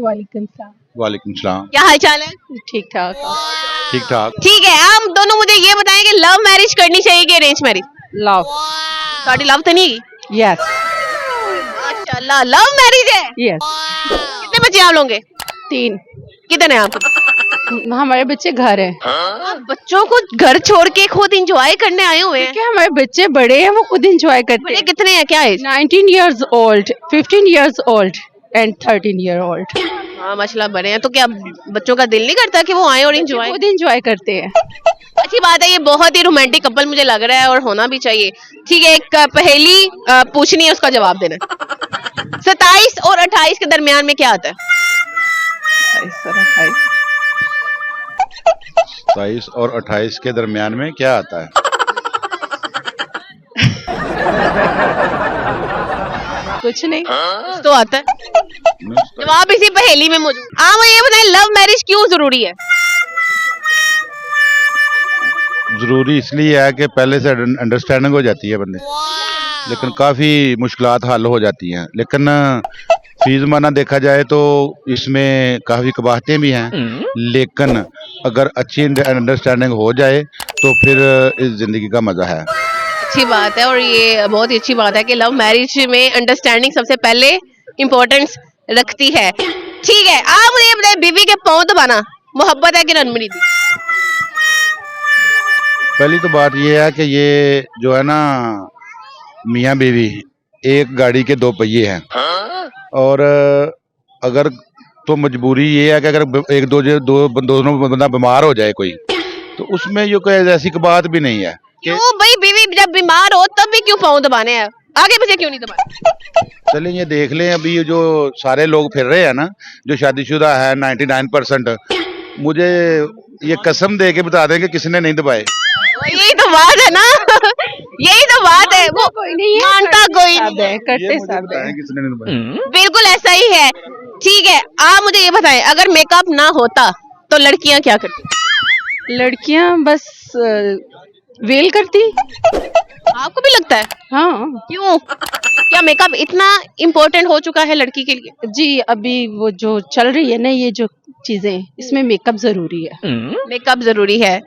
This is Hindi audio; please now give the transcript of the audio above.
वालेकुम सलाम। वालेकुम सलाम। क्या हाल चाल है? ठीक ठाक। ठीक ठाक। ठीक है, आप दोनों मुझे ये बताएं कि लव मैरिज करनी चाहिए कि arrange marriage? Love. Sari love तो नहीं? यस माशाल्लाह, लव मैरिज है। यस। कितने बच्चे आप लोगे? 3। कितने हैं आपके? हमारे बच्चे घर हैं। आप बच्चों को घर छोड़ के खुद इंजॉय करने आए हुए हैं? क्या हमारे बच्चे बड़े हैं, वो खुद एंजॉय करते बड़े हैं। कितने हैं, क्या as? 19 years old, 15 years old and 13 year old। हाँ माशाल्लाह बड़े हैं, तो क्या बच्चों का दिल नहीं करता कि वो आए और इंजॉय? खुद एंजॉय करते हैं। अच्छी बात है, ये बहुत ही रोमांटिक कपल मुझे लग रहा है और होना भी चाहिए। ठीक है, एक पहेली पूछनी है, उसका जवाब देना है। 27 और 28 के दरमियान में क्या आता है? 27 और 28 के दरमियान में क्या आता है? कुछ नहीं। कुछ तो आता है, जवाब इसी पहेली में मौजूद। आप मुझे ये बताएं, लव मैरिज क्यों जरूरी है? जरूरी इसलिए है कि पहले से अंडरस्टैंडिंग हो जाती है बंदे, लेकिन काफी मुश्किलात हल हो जाती हैं। लेकिन फी ज़माना देखा जाए तो इसमें काफी कबाहतें भी हैं, लेकिन अगर अच्छी अंडरस्टैंडिंग हो जाए तो फिर इस जिंदगी का मजा है। अच्छी बात है, और ये बहुत ही अच्छी बात है कि लव मैरिज में अंडरस्टैंडिंग सबसे पहले इम्पोर्टेंस रखती है। ठीक है, आप मुझे ये बताएं, बीवी के पाँव दबाना मोहब्बत है कि रणमणि? पहली तो बात ये है कि ये जो है ना, मियाँ बीवी एक गाड़ी के 2 पहिए हैं, और अगर तो मजबूरी ये है कि अगर एक दोनों बंदा बीमार हो जाए कोई, तो उसमें ये कोई ऐसी बात भी नहीं है। क्यों भाई, बीवी जब बीमार हो तब भी क्यों पाँव दबाने हैं, आगे पीछे क्यों नहीं दबाने? चलें ये देख लें, अभी जो सारे लोग फिर रहे हैं ना, जो शादीशुदा है 99%, मुझे ये कसम दे के बता दें कि किसी ने नहीं दबाए। यही तो बात है ना, यही तो बात है, वो कोई नहीं है, मानता कोई नहीं है। करते सब है। किसी ने नहीं दबाए। बिल्कुल ऐसा ही है। ठीक है, आप मुझे ये बताएं, अगर मेकअप ना होता तो लड़कियां क्या करती? लड़कियां बस वेल करती। आपको भी लगता है? हाँ क्यों, क्या मेकअप इतना इम्पोर्टेंट हो चुका है लड़की के लिए? जी, अभी वो जो चल रही है ना, ये जो चीजें, इसमें मेकअप जरूरी है। मेकअप जरूरी है।